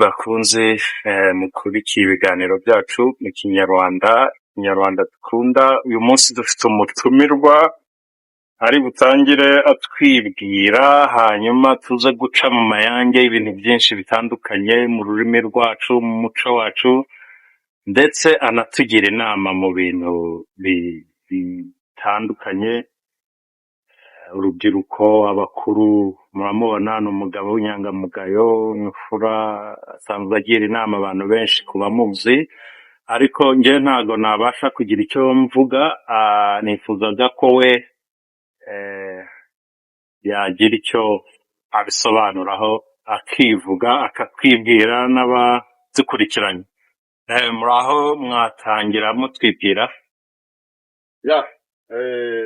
bakunze mukurikiye ibiganiro byacu mu Kinyarwanda dukunda. Uyu munsi dufite umutumirwa ari butangire atwibwira, hanyuma tuze guca mu mayange y'ibintu byinshi bitandukanye mu rurimi rwacu, mu muco wacu, ndetse anatugira inama mu bintu bitandukanye. Urubyiruko, abakuru, muramubona ni umugabo w'inyangamugayo, imfura, asanzwe agira inama abantu benshi ku bamuzi, ariko njye ntago nabasha kugira icyo mvuga. Nifuzaga ko we yagira icyo abisobanuraho, akivuga, akakwibwira n'abadukurikiranye. Muraho, mwatangira mutwibwira? Ya,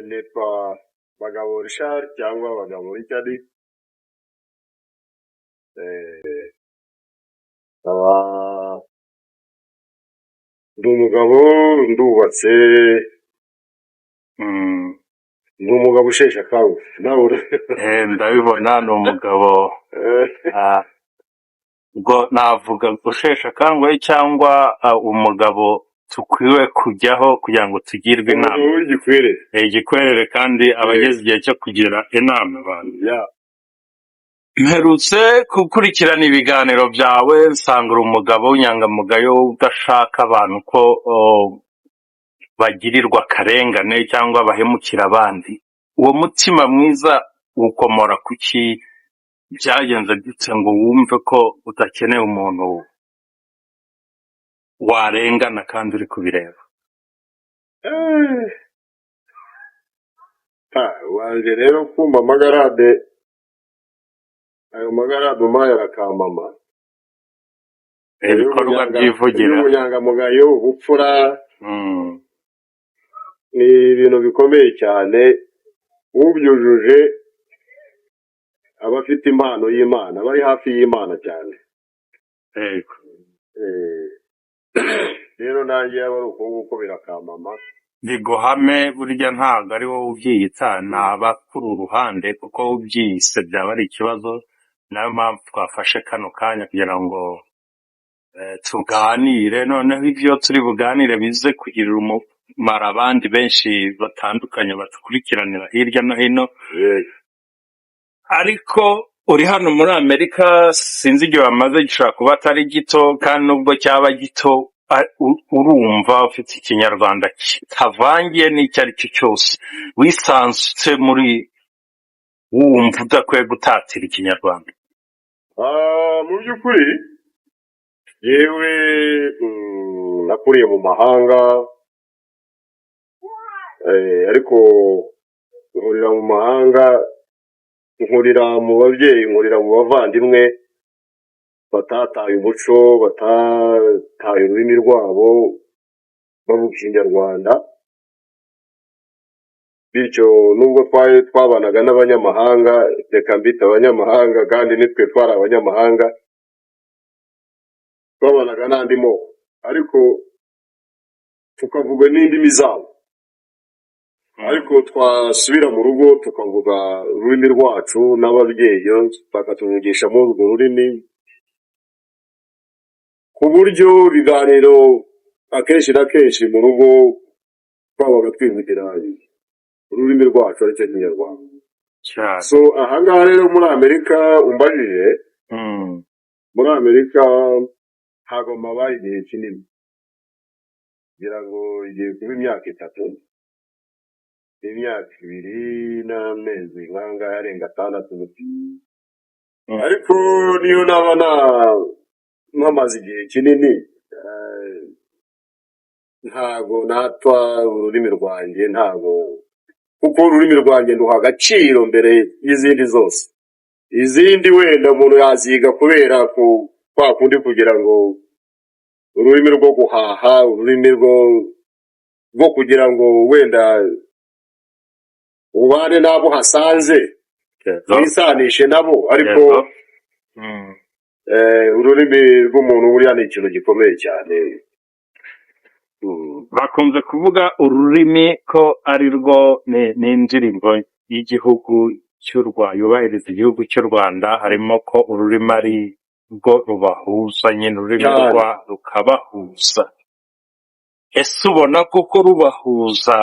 nitwa Bagabo Richard cyangwa Bagabo Richard. Nkaba ndi umugabo, ndubatse, ndi umugabo usheshe akanguhe. Nawe ndabibona ni umugabo ubwo navuga usheshe akanguhe cyangwa umugabo tukwiwe kujyaho kugira ngo tugirwe inama. Igikwerere kandi abageze igihe cyo kugira inama abantu. Mperutse gukurikirana ibiganiro byawe, nsanga uri umugabo w'inyangamugayo udashaka abantu ko bagirirwa akarengane cyangwa bahemukira abandi. Uwo mutima mwiza ukomora ku ki? Byagenze gute ngo wumve ko udakeneye umuntu warengana kandi uri kubireba? wanje rero kumva amagarade, ayo magarade umpaye arakamama. Ibikorwa byivugira. Ubunyangamugayo, ubupfura, ni ibintu bikomeye cyane. Ubyujuje aba afite impano y'Imana, aba ari hafi y'Imana cyane. Rero nanjye yaba ari uko nguko birakamama. Biguhame burya ntabwo ari wowe ubyiyita, ni abakuri uruhande, kuko ubyiyise byaba ari ikibazo. Nayo mpamvu twafashe kano kanya kugira ngo tuganire, noneho ibyo turi buganire bize kugirira umumaro abandi benshi batandukanye batukurikiranira hirya no hino. Ariko uri hano muri Amerika, sinzi igihe wamaze, gishobora kuba atari gito, kandi nubwo cyaba gito urumva ufite Ikinyarwanda kitavangiye n'icyo ari cyo cyose, wisanzutse muri wumva udakwiye gutatira Ikinyarwanda. Mu by'ukuri yewe nakuriye mu mahanga, ariko nkurira mu mahanga, nkurira mu babyeyi, nkurira mu bavandimwe batataye umuco, batataye ururimi rwabo, bavuga Ikinyarwanda. Bityo nubwo twabanaga n'abanyamahanga, reka mbita abanyamahanga kandi nitwe twari abanyamahanga, twabanaga n'andi moko, ariko tukavuga n'indimi zabo. Ariko twasubira mu rugo tukavuga ururimi rwacu, n'ababyeyi bakatuvugisha muri urwo rurimi, ku buryo ibiganiro akenshi na kenshi mu rugo twabaga twivugira ururimi rwacu aricyo Kinyarwanda. So ahangaha rero muri Amerika umbajije, muri Amerika ntabwo mabaye igihe kinini, ngira ngo igiye kuba imyaka 3, imyaka 2 n'amezi nk'angahe arenga 6. Ariko niyo naba nkamaze igihe kinini, ntago natwa ururimi rwanjye, ntago, kuko ururimi rwanjye nduha agaciro mbere y'izindi zose. Izindi wenda umuntu yaziga kubera kwa kundi kugira ngo ururimi rwo guhaha, ururimi rwo kugira ngo wenda ubane n'abo hasanze, wisanishe nabo, ariko ururimi rw'umuntu buriya ni ikintu gikomeye cyane. Bakunze kuvuga ururimi ko ari rwo n'indirimbo y'igihugu cy'u Rwanda, yubahiriza igihugu cy'u Rwanda, harimo ko ururimi ari rwo rubahuza nyine ururimi cyane rukabahuza. Ese ubona koko rubahuza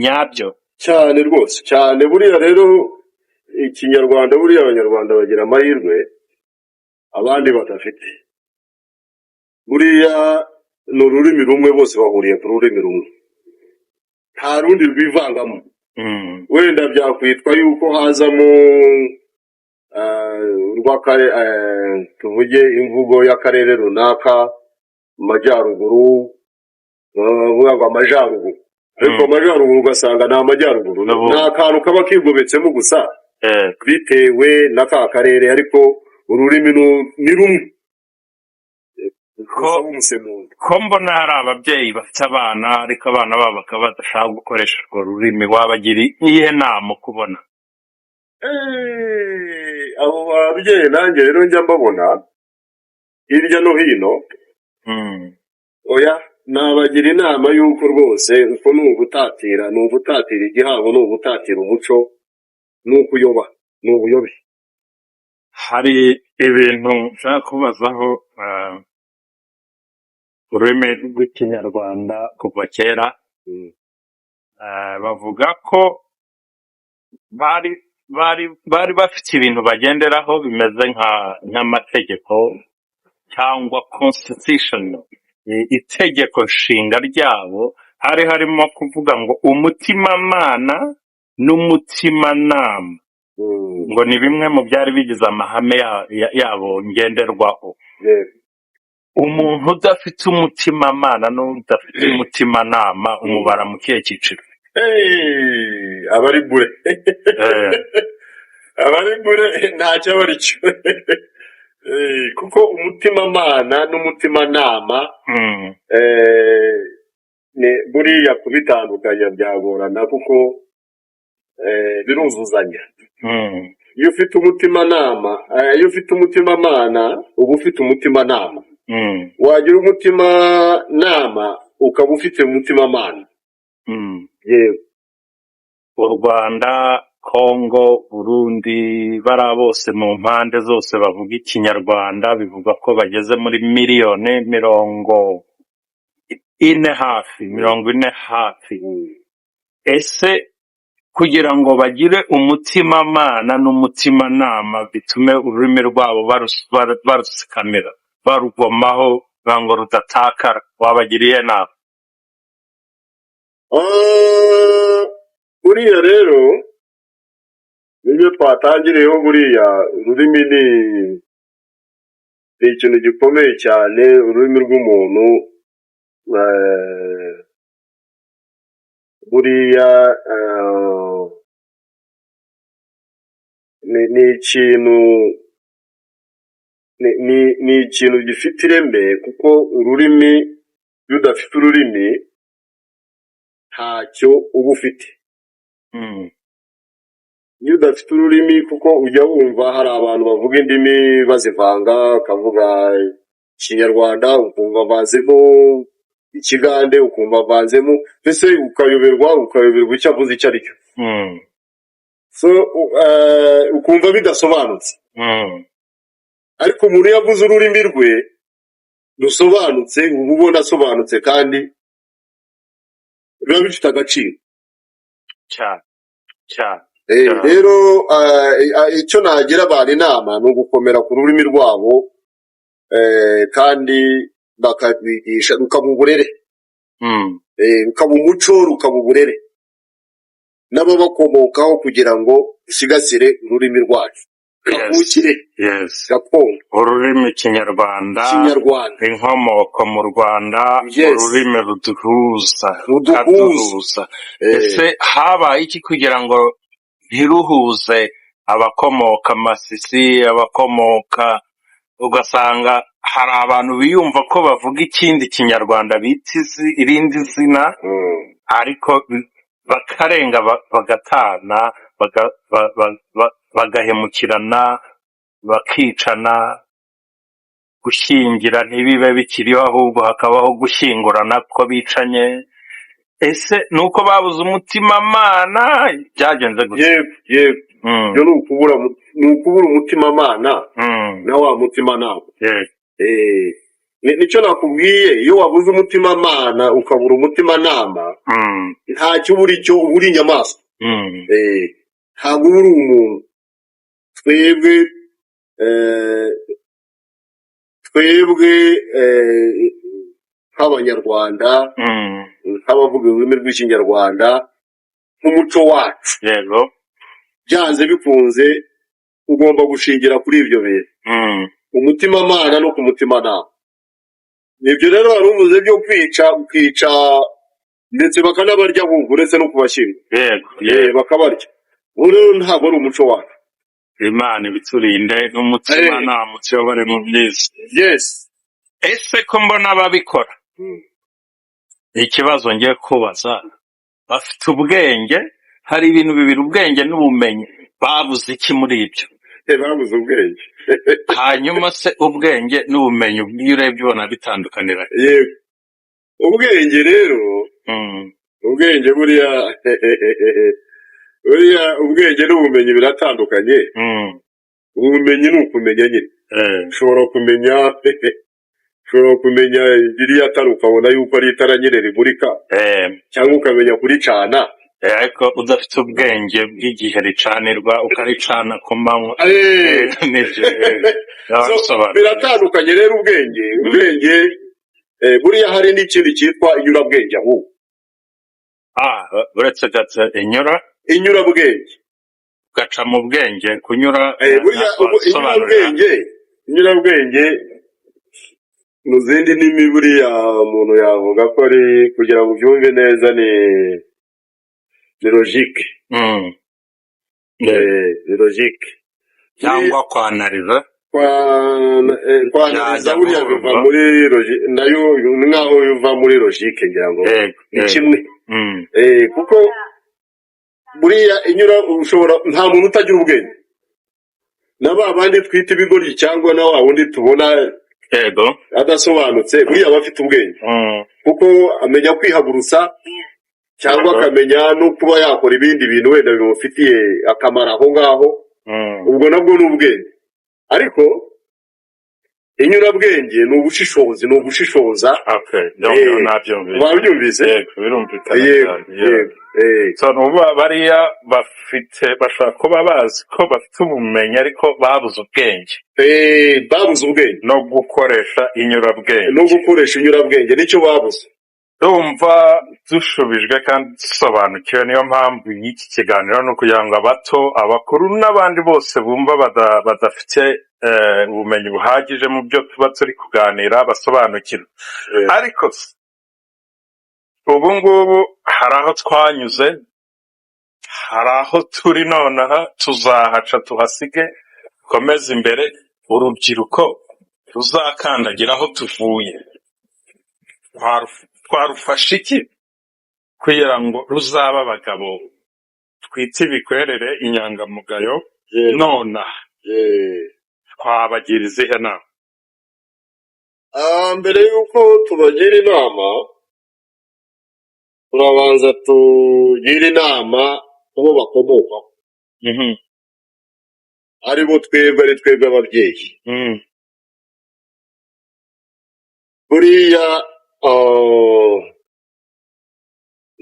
nyabyo? cyane rwose cyane. Buriya rero ikinyarwanda, buriya abanyarwanda bagira amahirwe abandi badafite. Buriya ni ururimi rumwe, bose bahuriye ku rurimi rumwe, nta rundi rwivangamo. Wenda byakwitwa yuko hazamo tuvuge imvugo y'akarere runaka, amajyaruguru, bavuga ngo amajyaruguru, ariko amajyaruguru ugasanga ni amajyaruguru, ni akantu kaba kigobetsemo gusa bitewe n'aka karere, ariko ururimi ni rumwe. ko mbona hari ababyeyi bafite abana ariko abana babo bakaba badashaka gukoresha urwo rurimi, wabagira iyihe nama kubona? Abo babyeyi nanjye rero njya mbabona hirya no hino. Oya, nabagira inama y'uko rwose uko ni ugutatira igihango, ni ugutatira umuco, ni ukuyoba, ni ubuyobe. Hari ibintu nshaka kubazaho. Ururimi rw'ikinyarwanda kuva kera bavuga ko bari bafite ibintu bagenderaho bimeze nk'amategeko cyangwa constitution, itegeko nshinga ryabo. Hari harimo kuvuga ngo umutimamana n'umutimanama ngo ni bimwe mu byari bigize amahame yabo ngenderwaho. Umuntu udafite umutimamana n'udafite umutimanama umubara mu kihe cyiciro? Abari bure abari bure ntacyo aba ari cyo. Kuko umutimamana n'umutimanama buriya kubitandukanya byagorana, kuko biruzuzanya. Iyo ufite umutimamana uba ufite umutimanama. Wagira umutimanama ukaba ufite umutimamana. Yewe u Rwanda, Kongo, Burundi, bariya bose mu mpande zose bavuga ikinyarwanda, bivuga ko bageze muri miliyoni 40 hafi. Ese kugira ngo bagire umutimamana n'umutimanama bitume ururimi rwabo barusikamira, barugomaho ngo rudatakara, wabagiriye nabi? Buriya rero nibyo twatangiriyeho. Buriya ururimi ni ikintu gikomeye cyane. Ururimi rw'umuntu buriya ni ikintu gifite ireme, kuko ururimi, iyo udafite ururimi ntacyo uba ufite. Iyo udafite ururimi, kuko ujya wumva hari abantu bavuga indimi bazivanga, akavuga ikinyarwanda ukumva avanzemo ikigande, ukumva avanzemo, mbese ukayoberwa icyo avuze icyo ari cyo. So ukumva bidasobanutse. Ariko umuntu iyo avuze ururimi rwe rusobanutse, uba ubona asobanutse kandi biba bifite agaciro cyane. Rero icyo nagira abantu inama ni ugukomera ku rurimi rwabo, kandi bakabigisha, rukaba uburere, rukaba umuco, rukaba uburere n'ababakomokaho, kugira ngo usigasire ururimi rwacu kavukire gakondo. Ururimi kinyarwanda, inkomoko mu Rwanda, ururimi ruduhuza. Ese habaye iki kugira ngo ntiruhuze abakomoka Masisi, abakomoka, ugasanga hari abantu biyumva ko bavuga ikindi kinyarwanda bita irindi zina, ariko bakarenga bagatana, bagahemukirana, bakicana, gushyingira ntibibe bikiriho, ahubwo hakabaho gushyingurana ko bicanye. Ese nuko babuze umutimamana byagenze gutya? Yego, ibyo ni ukubura ni ukubura umutimamana na wa mutimanama. Nicyo nakubwiye, iyo wabuze umutimamana ukabura umutimanama, ntacyo ubura, icyo ubura inyamaswa. Ntabwo ubura umuntu. twebwe nk'abanyarwanda, nk'abavuga ururimi rw'ikinyarwanda, nk'umuco wacu, yego, byanze bikunze ugomba gushingira kuri ibyo bintu, umutimamana no ku mutimanama. Nibyo rero wari uvuze byo ukica ndetse bakanabarya bumva, uretse no kubashyingura. yego, bakabarya. Ubu rero ntabwo ari umuco wacu. Imana ibiturinde n'umutimanama utuyobore mu byiza. Yes. Ese ko mbona ababikora, ikibazo ngiye kubaza, bafite ubwenge, hari ibintu bibiri, ubwenge n'ubumenyi, babuze iki muri ibyo? Babuze ubwenge. Hanyuma se ubwenge n'ubumenyi iyo urebye ubona bitandukanira? Yego, ubwenge rero, ubwenge buriya ubwenge n'ubumenyi biratandukanye. Ubumenyi ni ukumenya nyine. ushobora kumenya iriya tara ukabona yuko ari itara nyine rimurika, cyangwa ukamenya kuricana, ariko udafite ubwenge bw'igihe ricanirwa ukaricana ku manywa. Biratandukanye rero ubwenge buriya hari n'ikindi cyitwa inyurabwenge. ahubwo uretse gato inyurabwenge ugaca mu bwenge, kunyura buriya inyurabwenge mu zindi ndimi, buriya umuntu yavuga ko ari, kugira ngo ubyumve neza, ni logique. Ni logique cyangwa kwanariza. Kwanariza buriya biva muri logique, nayo nkaho biva muri logique, ngira ngo ni kimwe. Kuko buriya nta muntu utagira ubwenge. Na ba bandi twita ibigoryi cyangwa na wa wundi tubona adasobanutse, buriya aba afite ubwenge. Kuko amenya kwihagurutsa, cyangwa akamenya no kuba yakora ibindi bintu wenda bimufitiye akamaro aho ngaho. Ubwo nabwo ni ubwenge. Ariko inyurabwenge ni ubushishozi, ni ugushishoza. Wabyumvise? Bariya bashobora kuba bazi ko bafite ubumenyi, ariko babuze ubwenge. Babuze ubwenge no gukoresha inyurabwenge nicyo babuze. Ndumva dushubijwe kandi dusobanukiwe. Niyo mpamvu y'iki kiganiro, ni ukugira ngo abato, abakuru n'abandi bose bumva badafite ubumenyi buhagije mu byo tuba turi kuganira basobanukirwa. Ariko ubu ngubu hari aho twanyuze, hari aho turi nonaha, tuzahaca tuhasige, komeza imbere. Urubyiruko ruzakandagira aho tuvuye, twarufasha iki kugira ngo ruzaba abagabo twite ibikwerere, inyangamugayo? Nonaha twabagira izihe nama? Mbere y'uko tubagira inama, turabanza tugira inama abo bakomokaho, ari twebwe ababyeyi. Buriya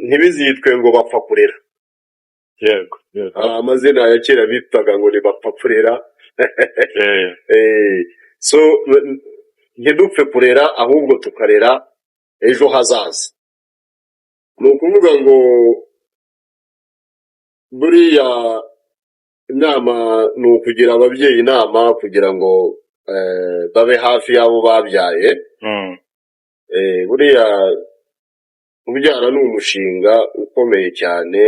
ntibizitwe ngo bapfa kurera. Yego, amazina ya kera bitaga ngo ni bapfa kurera. So ntidupfe kurera, ahubwo tukarera ejo hazaza. Ni ukuvuga ngo buriya inama ni ukugira ababyeyi inama kugira ngo babe hafi y'abo babyaye. Buriya kubyara ni umushinga ukomeye cyane.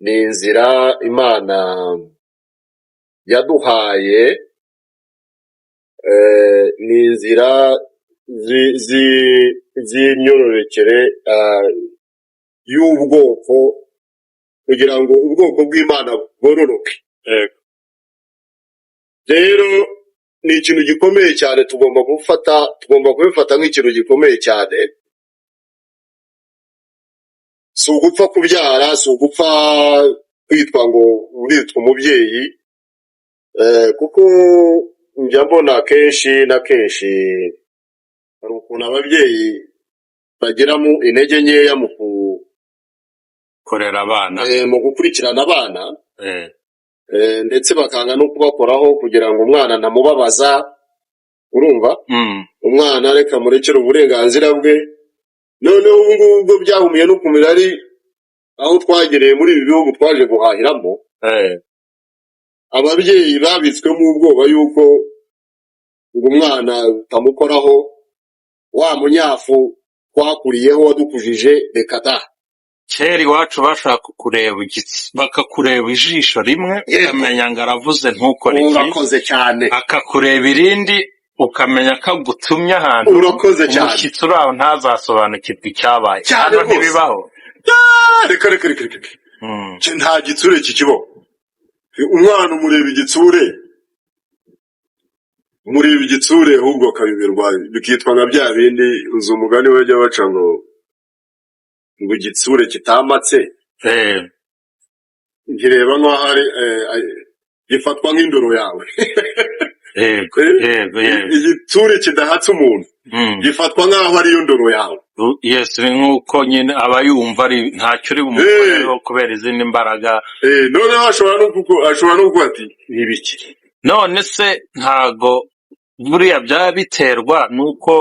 Ni inzira Imana yaduhaye, ni inzira z'imyororokere y'ubwoko, kugira ngo ubwoko bw'Imana bwororoke. Rero ni ikintu gikomeye cyane, tugomba kubifata nk'ikintu gikomeye cyane. Si ugupfa kubyara, si ugupfa kwitwa ngo uritwa umubyeyi, kuko njya mbona kenshi na kenshi hari ukuntu ababyeyi bagiramo intege nkeya kurera abana mu gukurikirana abana, ndetse bakanga no kubakoraho kugira ngo umwana ntamubabaza, urumva? Umwana reka murekere uburenganzira bwe. Noneho ubu ngubu byahumiye no kumira ari aho twagereye muri ibi bihugu twaje guhahiramo, ababyeyi babitswemo ubwoba yuko ngo umwana utamukoraho, wa munyafu twakuriyeho wadukujije reka da. kera iwacu bashaka kureba bakakureba ijisho rimwe ukamenya ngo aravuze ntukore iki, urakoze cyane, akakureba irindi ukamenya ko agutumye ahantu, urakoze cyane, umushyitsi uraho ntazasobanukirwa icyabaye. Hano ntibibaho. Reka nta gitsure kikibaho. Umwana umureba igitsure ahubwo akabiberwa, bikitwa nka bya bindi uzi umugani bajya baca ngo igitsure kitamatse nkireba nk'aho ari gifatwa nk'indoro yawe. Igitsure kidahatse umuntu gifatwa nk'aho ariyo ndoro yawe. Yes, nk'uko nyine aba yumva ari ntacyo uri bumukoreho kubera izindi mbaraga. Noneho ashobora no kuvuga ati n'ibiki. None se ntago buriya byaba biterwa nuko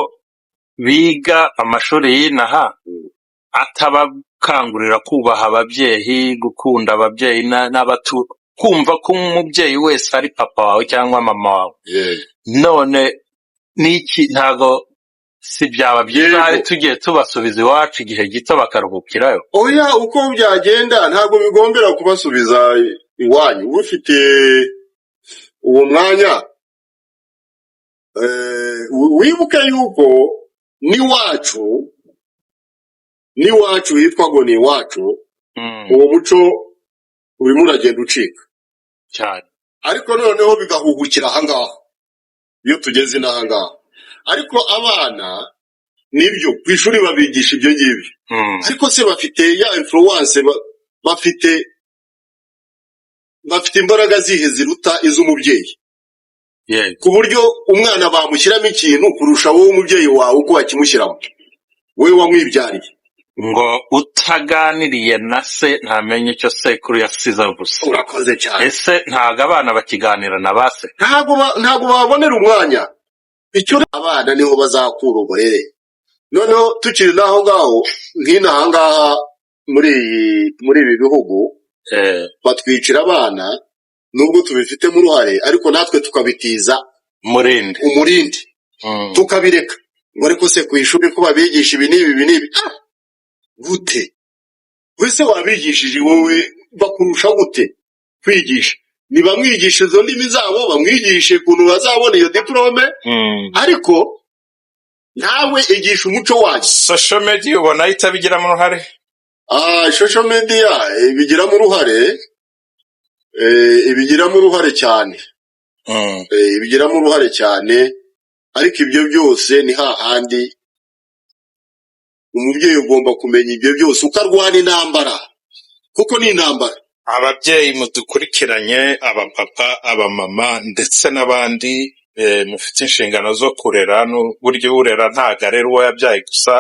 biga amashuri y'inaha atabakangurira kubaha ababyeyi, gukunda ababyeyi kumva ko umubyeyi wese ari papa wawe cyangwa mama wawe. None niki ntago si byaba byiza hari tugiye tubasubiza iwacu igihe gito bakaruhukirayo? Oya, uko byagenda ntago bigombera kubasubiza iwanyu. Ufite uwo mwanya, wibuke yuko n'iwacu hitwa ngo ni iwacu, uwo muco urimo uragenda ucika cyane, ariko noneho bigahuhukira ahangaha iyo tugeze n'ahangaha. Ariko abana nibyo ku ishuri babigisha ibyo ngibyo, ariko se bafite ya influence, bafite imbaraga zihe ziruta iz'umubyeyi, ku buryo umwana bamushyiramo ikintu kurusha wowe umubyeyi wawe uko wakimushyiramo, wowe wamwibyariye. Ngo utaganiriye na se ntamenye icyo sekuru yasize gusa. Urakoze cyane. Ese ntago abana bakiganira na ba se? Ntago babonera umwanya. Icyo abana niho bazakura uburere. Noneho tukiri naho ngaho nk'inaha ngaha muri ibi bihugu, batwicira abana nubwo tubifitemo uruhare, ariko natwe tukabitiza umurindi, tukabireka ngo ariko se ku ishuri ko babigisha ibi n'ibi. Gute? Wese wabigishije wowe bakurusha gute kwigisha? Nibamwigisha izo ndimi zabo, bamwigishe ukuntu bazabona iyo diplome, ariko nawe igisha umuco wacu. Social media ubona itabigiramo uruhare? Social media ibigiramo uruhare cyane. Ibigiramo uruhare cyane, ariko ibyo byose ni hahandi umubyeyi ugomba kumenya ibyo byose ukarwana intambara, kuko ni intambara. Ababyeyi mudukurikiranye, abapapa, abamama ndetse n'abandi mufite inshingano zo kurera, n'uburyo urera ntago arera uwo yabyaye gusa,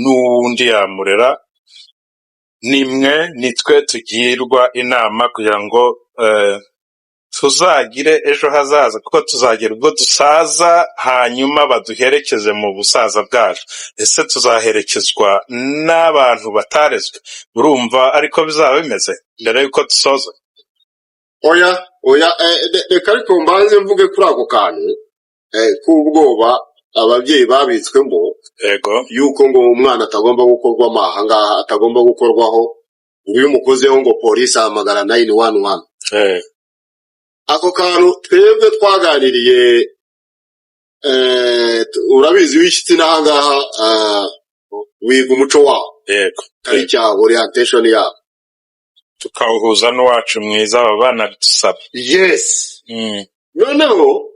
n'uwundi yamurera. nitwe tugirwa inama kugira ngo tuzagire ejo hazaza, kuko tuzagira ubwo dusaza hanyuma baduherekeze mu busaza bwacu. Ese tuzaherekezwa n'abantu batarezwe? Urumva ariko bizaba bimeze mbere yuko dusoza? Oya, reka ariko mbanze mvuge kuri ako kantu k'ubwoba ababyeyi babitswemo, yuko ngo umwana atagomba gukorwa ahangaha, atagomba gukorwaho, ngo iyo umukozeho ngo polisi ahamagara 911. Ako kantu twebwe twaganiriye, urabizi wishyitsi n'ahangaha wiga umuco wawo, ari cyaho orientation yawo, tukawuhuza n'uwacu mwiza aba bana dusaba. Yes. Noneho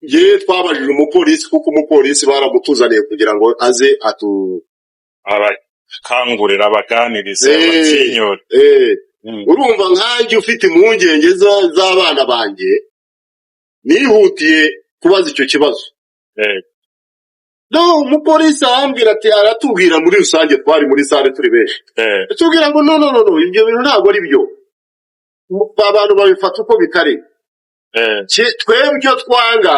ngiye twabajije umupolisi, kuko umupolisi baramutuzaniye kugira ngo aze abakangurira, abaganirize, batinyure. urumva nkanjye ufite impungenge z'abana banjye nihutiye kubaza icyo kibazo. No, umupolisi arambwira ati aratubwira muri rusange twari muri sale turi benshi. Atubwira ngo no ibyo bintu ntabwo ari byo. Abantu babifata uko bitari. Twebwe icyo twanga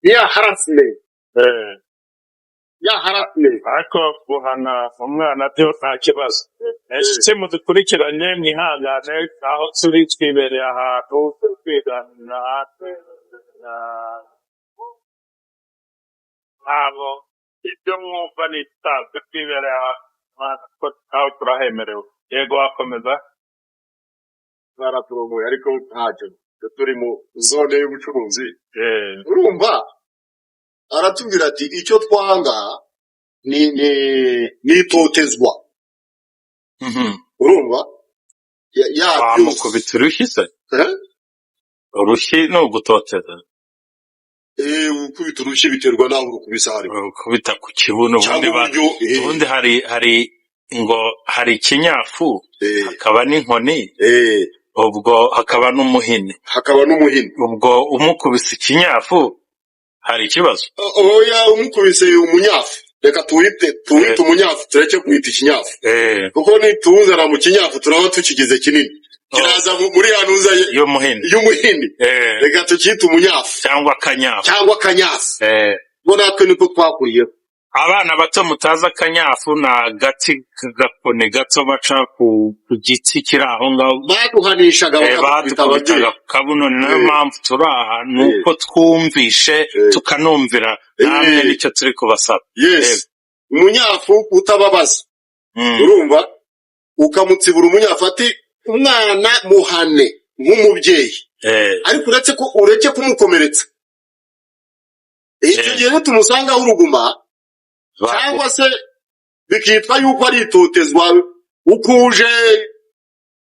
ni harassment. Ariko guhana umwana byo nta kibazo. Ese mudukurikiranye mwihangane aho turi twibereye ahantu twiganira ntabwo ibyo mwumva nitabwe twibereye aho turahemerewe. Yego wakomeza. Baraturongoye ariko ntacyo turi mu zone y'ubucuruzi. Urumva aratubwira ati icyo twanga ni itotezwa. Urumva wamukubita urushyi se? Urushyi ni ugutoteza. Ukubita urushyi biterwa naho urukubisa hariho. Ukubita ku kibuno ubundi hari ikinyafu hakaba n'inkoni ubwo hakaba n'umuhini. Ubwo umukubise ikinyafu hari ikibazo. Oya, umukubise umunyafu reka tuwite umunyafu tureke kwita ikinyafu, kuko nituzana mu kinyafu turaba tukigize kinini kiraza muri yanuza y'umuhini. Reka tukite umunyafu cyangwa akanyafu. Ngo natwe niko twakuriyeho. Abana bato mutaza akanyafu na agati gakoni gato baca ku giti kiri aho ngaho baduhanishaga bakabita kabuno. Ni nayo mpamvu turi aha, nuko twumvishe tukanumvira namwe nicyo turi kubasaba. Umunyafu utababaza. Urumva ukamutsibura umunyafu ati umwana muhane nk'umubyeyi, ariko ureke kumukomeretsa. Icyo gihe tumusanga uruguma cyangwa se bikitwa yuko ari itotezwa. Ukuje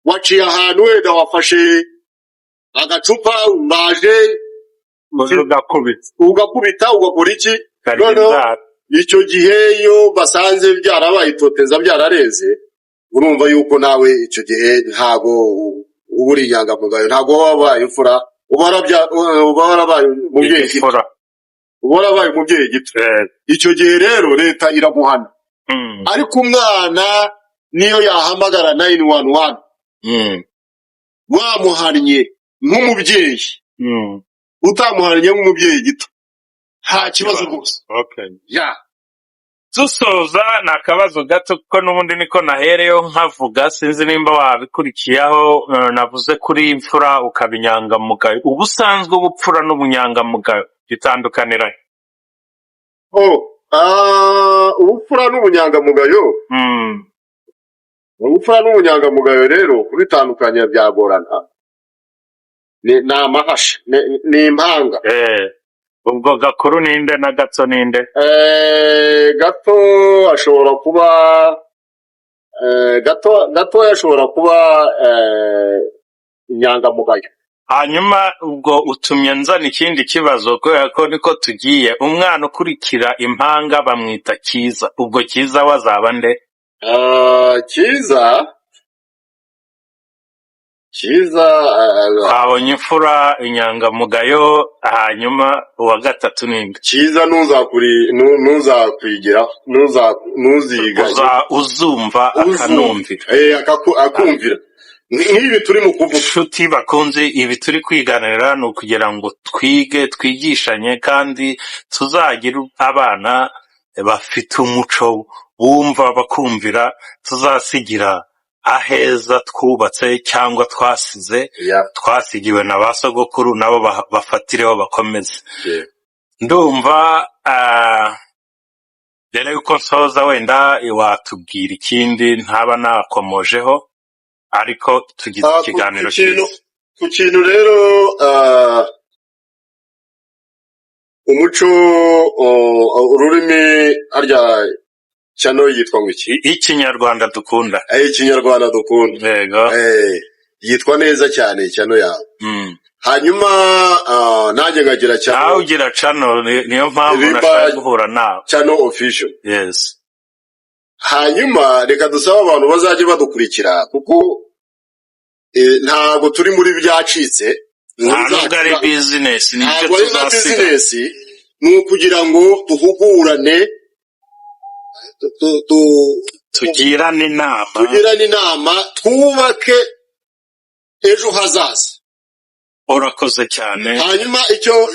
waciye ahantu wenda wafashe agacupa umaje ugakubita ugakora iki. Icyo gihe iyo basanze byarabaye itoteza byarareze, urumva yuko nawe icyo gihe ntago uburi inyangamugayo, ntago wabaye imfura, uba warabaye umubyeyi gito. Icyo gihe rero leta iramuhana. Ariko umwana niyo yahamagara 911 wamuhannye nk'umubyeyi, utamuhannye nk'umubyeyi gito nta kibazo rwose. Dusoza ni akabazo gato kuko n'ubundi niko nahereyeho nkavuga, sinzi nimba wabikurikiyeho. Navuze kuri imfura ukaba inyangamugayo. Ubusanzwe ubupfura n'ubunyangamugayo bitandukanira. Ubupfura n'ubunyangamugayo rero kubitandukanya byagorana. Ni amahasha, ni impanga. Ubwo gakuru ninde na gato ninde? Gato ashobora kuba gato ashobora kuba inyangamugayo. Hanyuma ubwo utumye nzana ikindi kibazo, kubera ko niko tugiye. Umwana ukurikira impanga bamwita Kiza. Ubwo Kiza wazaba nde? Kiza habonye imfura inyangamugayo, hanyuma uwa gatatu ninde? Kiza ntuzakwigiraho, ntuziga uzumva akanumvira. akumvira. Nk'ibi turi mu kuvuga. Nshuti bakunze, ibi turi kwiganira ni ukugira ngo twigishanye kandi tuzagire abana bafite umuco bumva bakumvira, tuzasigira aheza twubatse cyangwa twasigiwe na ba sogokuru, nabo bafatireho bakomeze. Ndumva mbere yuko nsoza wenda watubwira ikindi ntaba nakomojeho, ariko tugize ikiganiro cyiza ku kintu rero. Umuco, ururimi arya cyano yitwa ngo iki? Ikinyarwanda dukunda. Ikinyarwanda dukunda. Yego. Yitwa neza cyane cyano yawe. Hanyuma nanjye ngagira cyano. Nawe ugira cyano, niyo mpamvu nashaka guhura nawe. Cyano official. Yes. Hanyuma reka dusaba abantu bazajye badukurikira, kuko ntago turi muri byacitse ntabwo ari business nibyo ntabwo ari na business ni ukugira ngo duhugurane tugirane inama twubake ejo hazaza. urakoze cyane. Hanyuma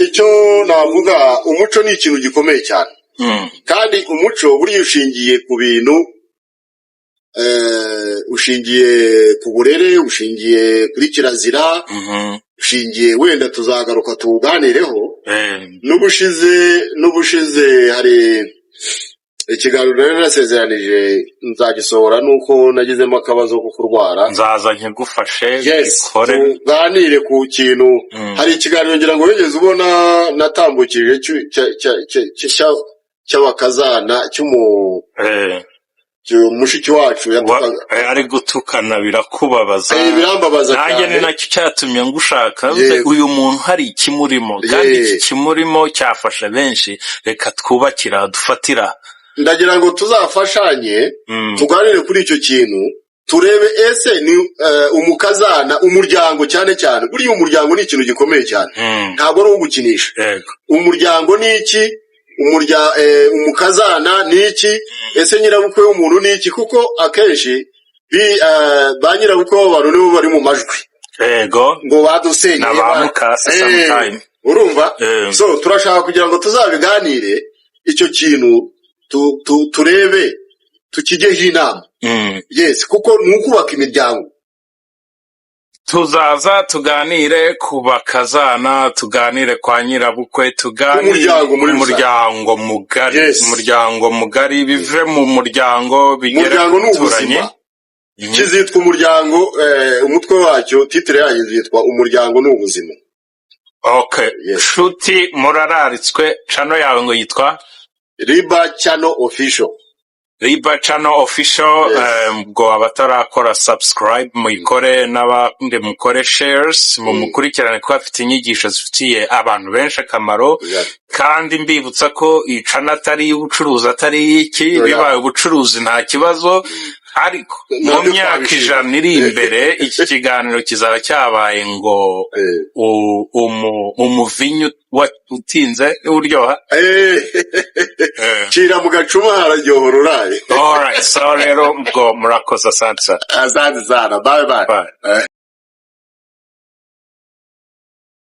icyo navuga, umuco ni ikintu gikomeye cyane, kandi umuco buriya ushingiye ku bintu, ushingiye ku burere, ushingiye kuri kirazira, ushingiye, wenda tuzagaruka tuganireho. n'ubushize hari ikiganiro rero nasezeranije nzagisohora, nuko nagizemo akabazo ko kurwara, nzaza nkigufashe gikore tuganire ku kintu. hari ikiganiro ngira ngo wigeze ubona natambukije cy'abakazana mushiki wacu ari gutukana, birakubabaza. birambabaza cyane, nanjye ni nacyo cyatumye ngushaka. uyu muntu hari ikimurimo, kandi iki kimurimo cyafasha benshi. reka twubakira dufatira, ndagira ngo tuzafashanye tuganire kuri icyo kintu, turebe ese ni umukazana, umuryango cyane cyane. buriya umuryango ni ikintu gikomeye cyane, ntabwo ari ugukinisha. umuryango ni iki? umukazana ni iki? ese nyirabukwe w'umuntu ni iki? kuko akenshi ba nyirabukwe w'abantu nibo bari mu majwi, ngo badusenyeye, urumva? so turashaka kugira ngo tuzabiganire icyo kintu, turebe tukigeho inama. yes, kuko ni ukubaka imiryango. tuzaza tuganire ku bakazana, tuganire kwa nyirabukwe, tuganire umuryango mugari. umuryango mugari, bive mu muryango bigere ku baturanyi. kizitwa umuryango, umutwe wacyo, titire yayo zitwa umuryango ni ubuzima. okay, shuti murararitswe. channel yawe ngo yitwa Riba Channel Official. Riba Channel Official. ubwo abatarakora subscribe muyikore, n'abandi mukore shares, mukurikirane ko afite inyigisho zifitiye abantu benshi akamaro. kandi mbibutsa ko iyi channel atari y'ubucuruzi, atari y'iki, bibaye ubucuruzi nta kibazo. ariko mu myaka 100 iri imbere iki kiganiro kizaba cyabaye ngo umuvinyu utinze uryoha. Kira mu gacuma hararyohora uraye. Alright, so rero ubwo murakoze. Asante sana. Bye bye.